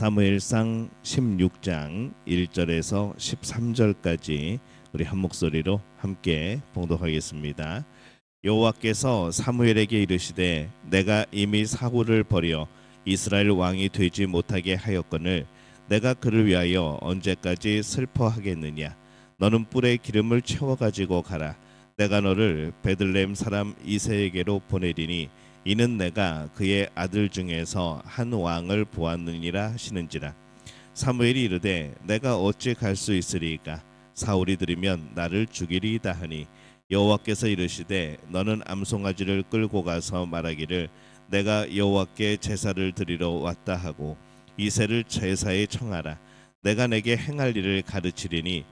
사무엘상 16장 1절에서 13절까지 우리 한 목소리로 함께 봉독하겠습니다. 여호와께서 사무엘에게 이르시되 내가 이미 사울을 버려 이스라엘 왕이 되지 못하게 하였거늘 내가 그를 위하여 언제까지 슬퍼하겠느냐. 너는 뿔에 기름을 채워 가지고 가라. 내가 너를 베들레헴 사람 이새에게로 보내리니 이는 내가 그의 아들 중에서 한 왕을 보았느니라 하시는지라. 사무엘이 이르되 내가 어찌 갈 수 있으리이까. 사울이 들으면 나를 죽이리이다 하니 여호와께서 이르시되 너는 암송아지를 끌고 가서 말하기를 내가 여호와께 제사를 드리러 왔다 하고 이새를 제사에 청하라. 내가 내게 행할 일을 가르치리니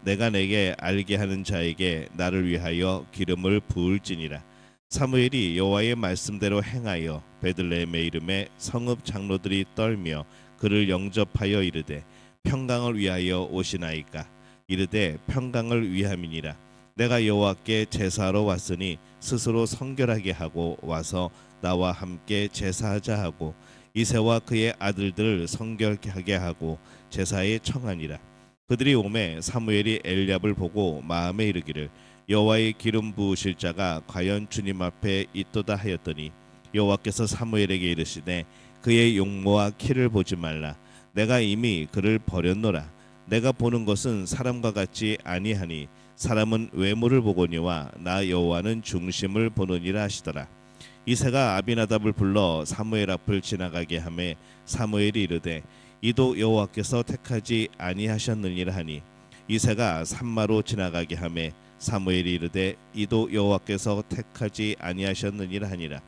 내가 내게 알게 하는 자에게 나를 위하여 기름을 부을지니라. 사무엘이 여호와의 말씀대로 행하여 베들레헴의 이름에 성읍 장로들이 떨며 그를 영접하여 이르되 평강을 위하여 오시나이까. 이르되 평강을 위함이니라. 내가 여호와께 제사하러 왔으니 스스로 성결하게 하고 와서 나와 함께 제사하자 하고 이새와 그의 아들들을 성결하게 하고 제사에 청하니라. 그들이 오매 사무엘이 엘리압을 보고 마음에 이르기를 여호와의 기름 부으실 자가 과연 주님 앞에 있도다 하였더니 여호와께서 사무엘에게 이르시되 그의 용모와 키를 보지 말라. 내가 이미 그를 버렸노라. 내가 보는 것은 사람과 같지 아니하니 사람은 외모를 보거니와 나 여호와는 중심을 보느니라 하시더라. 이새가 아비나답을 불러 사무엘 앞을 지나가게 하매 사무엘이 이르되 이도 여호와께서 택하지 아니하셨느니라 하니 이새가 산마로 지나가게 하매 사무엘이 이르되 이도 여호와께서 택하지 아니하셨느니라 하니라.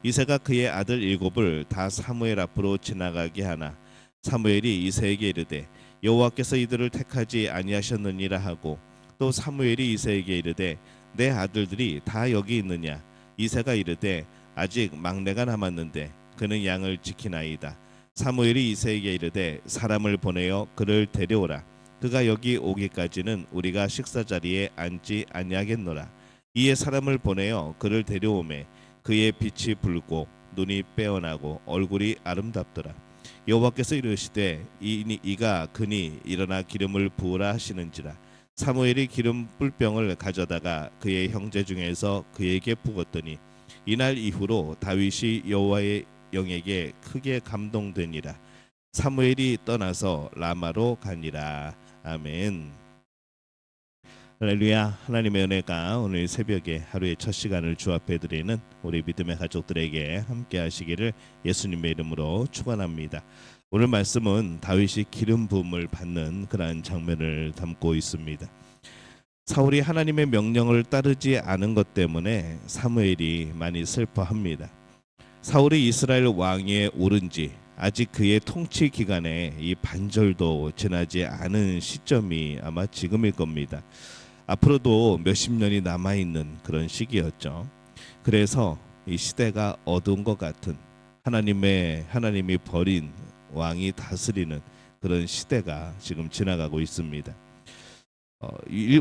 이새가 그의 아들 일곱을 다 사무엘 앞으로 지나가게 하나 사무엘이 이새에게 이르되 여호와께서 이들을 택하지 아니하셨느니라 하고 또 사무엘이 이새에게 이르되 내 아들들이 다 여기 있느냐. 이새가 이르되 아직 막내가 남았는데 그는 양을 지키나이다. 사무엘이 이새에게 이르되 사람을 보내어 그를 데려오라. 그가 여기 오기까지는 우리가 식사 자리에 앉지 아니하겠노라. 이에 사람을 보내어 그를 데려오매 그의 빛이 붉고 눈이 빼어나고 얼굴이 아름답더라. 여호와께서 이르시되 이가 그니 일어나 기름을 부으라 하시는지라. 사무엘이 기름 뿔병을 가져다가 그의 형제 중에서 그에게 부었더니 이날 이후로 다윗이 여호와의 영에게 크게 감동되니라. 사무엘이 떠나서 라마로 가니라. 아멘. 할렐루야. 하나님의 은혜가 오늘 새벽에 하루의 첫 시간을 주 앞에 드리는 우리 믿음의 가족들에게 함께 하시기를 예수님의 이름으로 축원합니다. 오늘 말씀은 다윗이 기름 부음을 받는 그러한 장면을 담고 있습니다. 사울이 하나님의 명령을 따르지 않은 것 때문에 사무엘이 많이 슬퍼합니다. 사울이 이스라엘 왕위에 오른 지 아직 그의 통치 기간에 이 반절도 지나지 않은 시점이 아마 지금일 겁니다. 앞으로도 몇십 년이 남아있는 그런 시기였죠. 그래서 이 시대가 어두운 것 같은 하나님이 버린 왕이 다스리는 그런 시대가 지금 지나가고 있습니다.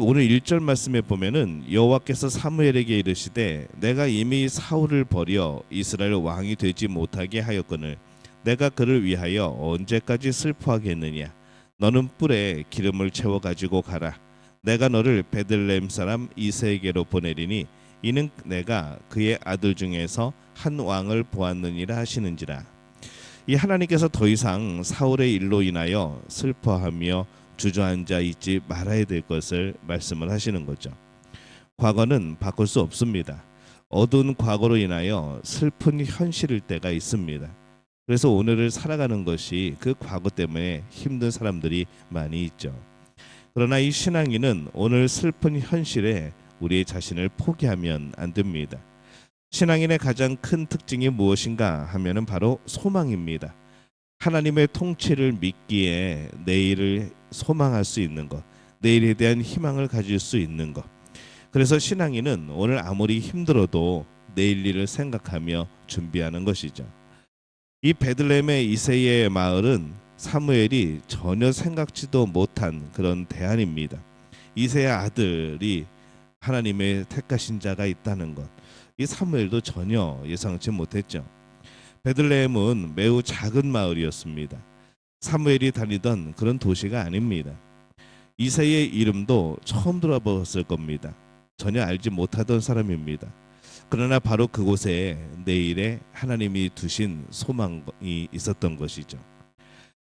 오늘 1절 말씀에 보면은 여호와께서 사무엘에게 이르시되 내가 이미 사울을 버려 이스라엘 왕이 되지 못하게 하였거늘 내가 그를 위하여 언제까지 슬퍼하겠느냐. 너는 뿔에 기름을 채워 가지고 가라. 내가 너를 베들레헴 사람 이새에게로 보내리니 이는 내가 그의 아들 중에서 한 왕을 보았느니라 하시는지라. 이 하나님께서 더 이상 사울의 일로 인하여 슬퍼하며 주저앉아 있지 말아야 될 것을 말씀을 하시는 거죠. 과거는 바꿀 수 없습니다. 어두운 과거로 인하여 슬픈 현실일 때가 있습니다. 그래서 오늘을 살아가는 것이 그 과거 때문에 힘든 사람들이 많이 있죠. 그러나 이 신앙인은 오늘 슬픈 현실에 우리의 자신을 포기하면 안 됩니다. 신앙인의 가장 큰 특징이 무엇인가 하면은 바로 소망입니다. 하나님의 통치를 믿기에 내일을 소망할 수 있는 것, 내일에 대한 희망을 가질 수 있는 것. 그래서 신앙인은 오늘 아무리 힘들어도 내일 일을 생각하며 준비하는 것이죠. 이 베들레헴의 이새의 마을은 사무엘이 전혀 생각지도 못한 그런 대안입니다. 이새의 아들이 하나님의 택하신 자가 있다는 것, 이 사무엘도 전혀 예상치 못했죠. 베들레헴은 매우 작은 마을이었습니다. 사무엘이 다니던 그런 도시가 아닙니다. 이새의 이름도 처음 들어봤을 겁니다. 전혀 알지 못하던 사람입니다. 그러나 바로 그곳에 내일에 하나님이 두신 소망이 있었던 것이죠.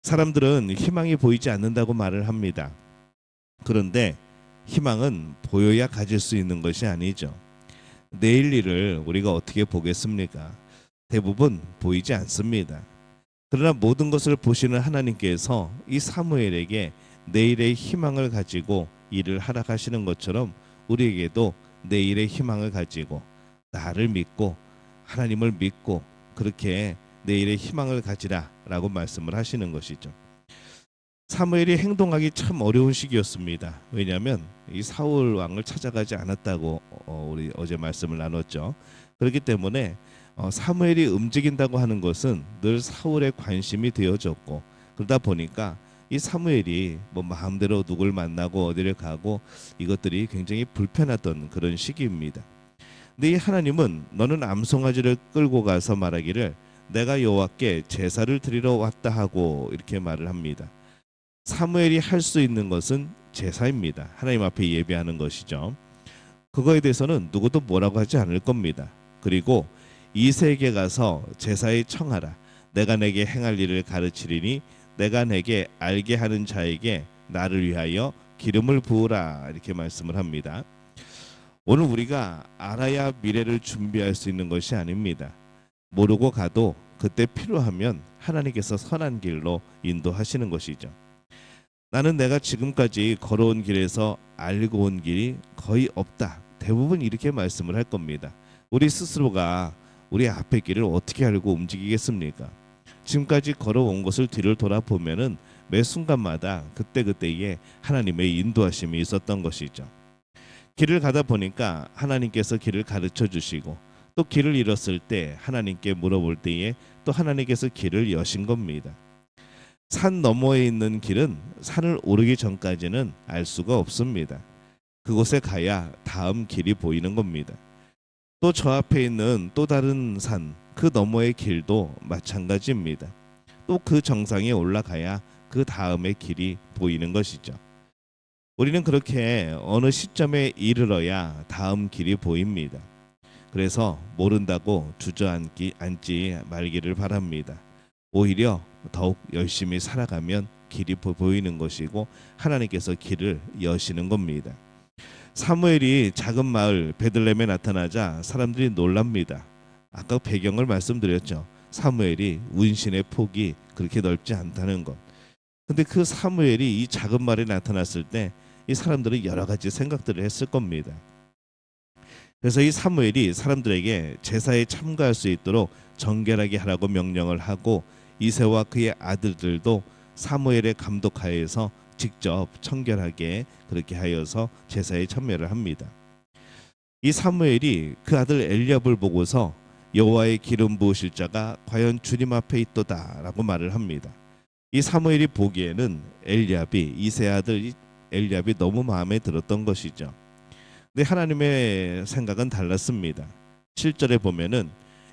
사람들은 희망이 보이지 않는다고 말을 합니다. 그런데 희망은 보여야 가질 수 있는 것이 아니죠. 내일 일을 우리가 어떻게 보겠습니까? 대부분 보이지 않습니다. 그러나 모든 것을 보시는 하나님께서 이 사무엘에게 내일의 희망을 가지고 일을 하라 하시는 것처럼 우리에게도 내일의 희망을 가지고 나를 믿고 하나님을 믿고 그렇게 내일의 희망을 가지라라고 말씀을 하시는 것이죠. 사무엘이 행동하기 참 어려운 시기였습니다. 왜냐하면 이 사울 왕을 찾아가지 않았다고 우리 어제 말씀을 나눴죠. 그렇기 때문에 사무엘이 움직인다고 하는 것은 늘 사울의 관심이 되어졌고 그러다 보니까 이 사무엘이 뭐 마음대로 누굴 만나고 어디를 가고 이것들이 굉장히 불편했던 그런 시기입니다. 근데 이 하나님은 너는 암송아지를 끌고 가서 말하기를 내가 여호와께 제사를 드리러 왔다 하고 이렇게 말을 합니다. 사무엘이 할 수 있는 것은 제사입니다. 하나님 앞에 예배하는 것이죠. 그거에 대해서는 누구도 뭐라고 하지 않을 겁니다. 그리고 이새에게 가서 제사에 청하라. 내가 내게 행할 일을 가르치리니 내가 내게 알게 하는 자에게 나를 위하여 기름을 부으라 이렇게 말씀을 합니다. 오늘 우리가 알아야 미래를 준비할 수 있는 것이 아닙니다. 모르고 가도 그때 필요하면 하나님께서 선한 길로 인도하시는 것이죠. 나는 내가 지금까지 걸어온 길에서 알고 온 길이 거의 없다. 대부분 이렇게 말씀을 할 겁니다. 우리 스스로가 우리 앞의 길을 어떻게 알고 움직이겠습니까? 지금까지 걸어온 것을 뒤를 돌아보면은 매 순간마다 그때그때에 하나님의 인도하심이 있었던 것이죠. 길을 가다 보니까 하나님께서 길을 가르쳐 주시고 또 길을 잃었을 때 하나님께 물어볼 때에 또 하나님께서 길을 여신 겁니다. 산 너머에 있는 길은 산을 오르기 전까지는 알 수가 없습니다. 그곳에 가야 다음 길이 보이는 겁니다. 또 저 앞에 있는 또 다른 산, 그 너머의 길도 마찬가지입니다. 또 그 정상에 올라가야 그 다음의 길이 보이는 것이죠. 우리는 그렇게 어느 시점에 이르러야 다음 길이 보입니다. 그래서 모른다고 주저앉지 말기를 바랍니다. 오히려 더욱 열심히 살아가면 길이 보이는 것이고 하나님께서 길을 여시는 겁니다. 사무엘이 작은 마을 베들레헴에 나타나자 사람들이 놀랍니다. 아까 배경을 말씀드렸죠. 사무엘이 운신의 폭이 그렇게 넓지 않다는 것. 근데 그 사무엘이 이 작은 마을에 나타났을 때 이 사람들은 여러 가지 생각들을 했을 겁니다. 그래서 이 사무엘이 사람들에게 제사에 참가할 수 있도록 정결하게 하라고 명령을 하고 이새와 그의 아들들도 사무엘의 감독하에서 직접 청결하게 그렇게 하여서 제사에 참여를 합니다. 이 사무엘이 그 아들 엘리압을 보고서 여호와의 기름 부으실 자가 과연 주님 앞에 있도다라고 말을 합니다. 이 사무엘이 보기에는 엘리압이 이새 아들 엘리압이 너무 마음에 들었던 것이죠. 근데 하나님의 생각은 달랐습니다. 7절에 보면은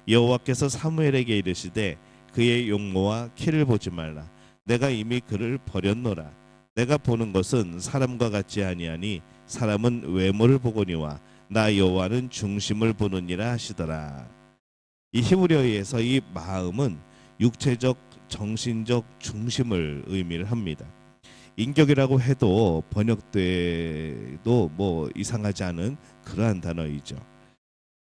여호와께서 사무엘에게 이르시되 그의 용모와 키를 보지 말라. 내가 이미 그를 버렸노라. 내가 보는 것은 사람과 같지 아니하니 사람은 외모를 보거니와 나 여호와는 중심을 보느니라 하시더라. 이 히브리어에서 이 마음은 육체적, 정신적 중심을 의미를 합니다. 인격이라고 해도 번역돼도 뭐 이상하지 않은 그러한 단어이죠.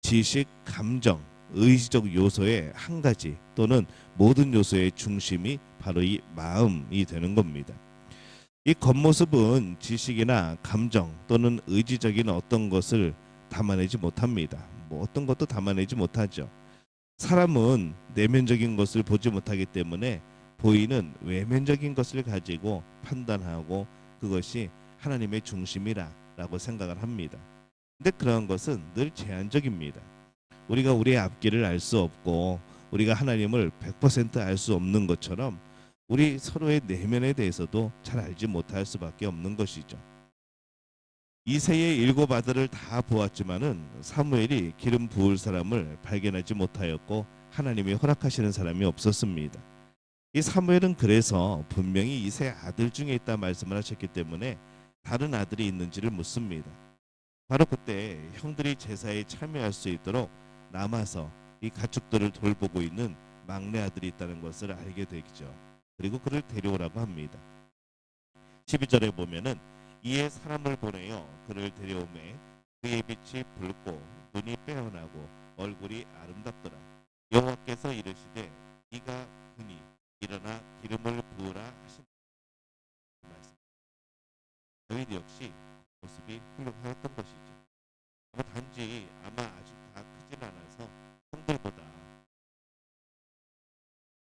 지식, 감정, 의지적 요소의 한 가지 또는 모든 요소의 중심이 바로 이 마음이 되는 겁니다. 이 겉모습은 지식이나 감정 또는 의지적인 어떤 것을 담아내지 못합니다. 뭐 어떤 것도 담아내지 못하죠. 사람은 내면적인 것을 보지 못하기 때문에 보이는 외면적인 것을 가지고 판단하고 그것이 하나님의 중심이라고 생각을 합니다. 근데 그런 것은 늘 제한적입니다. 우리가 우리의 앞길을 알 수 없고 우리가 하나님을 100% 알 수 없는 것처럼 우리 서로의 내면에 대해서도 잘 알지 못할 수밖에 없는 것이죠. 이새의 7 아들을 다 보았지만은 사무엘이 기름 부을 사람을 발견하지 못하였고 하나님이 허락하시는 사람이 없었습니다. 이 사무엘은 그래서 분명히 이세 아들 중에 있다 말씀을 하셨기 때문에 다른 아들이 있는지를 묻습니다. 바로 그때 형들이 제사에 참여할 수 있도록 남아서 이 가축들을 돌보고 있는 막내 아들이 있다는 것을 알게 되죠. 그리고 그를 데려오라고 합니다. 12절에 보면은 이에 사람을 보내어 그를 데려오매 그의 빛이 붉고 눈이 빼어나고 얼굴이 아름답더라. 여호와께서 이르시되 네가 그니 일어나 기름을 부으라 하신 말씀. 다윗 역시 모습이 훌륭하였던 것이죠. 단지 아마 아직 다 크진 않아서 형들보다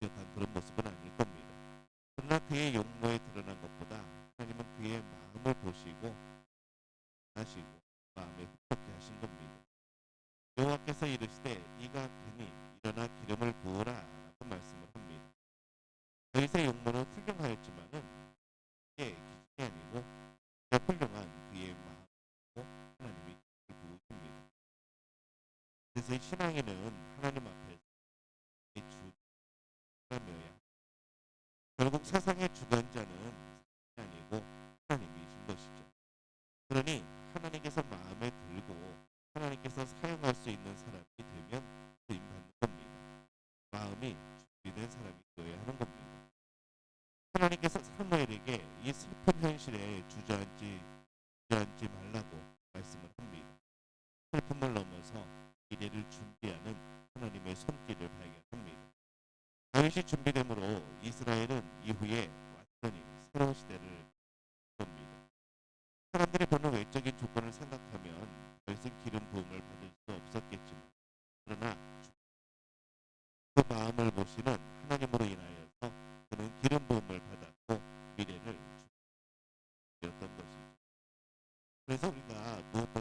완벽한 그런 모습은 아닐 겁니다. 그러나 그의 용모에 드러난 것보다 하나님은 그의 마음을 보시고 하시고 마음에 흡족해 하신 겁니다. 여호와께서 이르시되 네가 그니 일어나 기름을 부으라 라고 말씀을 합니다. 다윗의 용모는 훌륭하였지만은 이게 기준이 아니고 더 훌륭한 그의 마음으로 하나님이 기름을 부으십니다. 그래서 이 신앙인은 하나님 앞에서 주가며야 결국 세상의 주관자는 사람이 아니고 하나님이신 것이죠. 그러니 하나님께서 마음에 들고 하나님께서 사용할 수 있는 사람이 되면 쓰임 받는 겁니다. 마음이 준비된 사람이 되어야 하는 겁니다. 하나님께서 사무엘에게 이 슬픈 현실에 주저앉지 말라고 말씀을 합니다. 슬픔을 넘어서 미래를 준비하는 하나님의 손길을 발견합니다. 다윗이 준비됨으로 이스라엘은 이후에 완전히 새로운 시대를 겁니다. 사람들이 보는 외적인 조건을 생각하면 다윗은 기름 부음을 받을 수 없었겠지만 그러나 그 마음을 보시는 하나님으로 인하여서 그는 기름 부음을 받았고 미래를 준비했던 것이죠. 그래서 우리가 무엇보다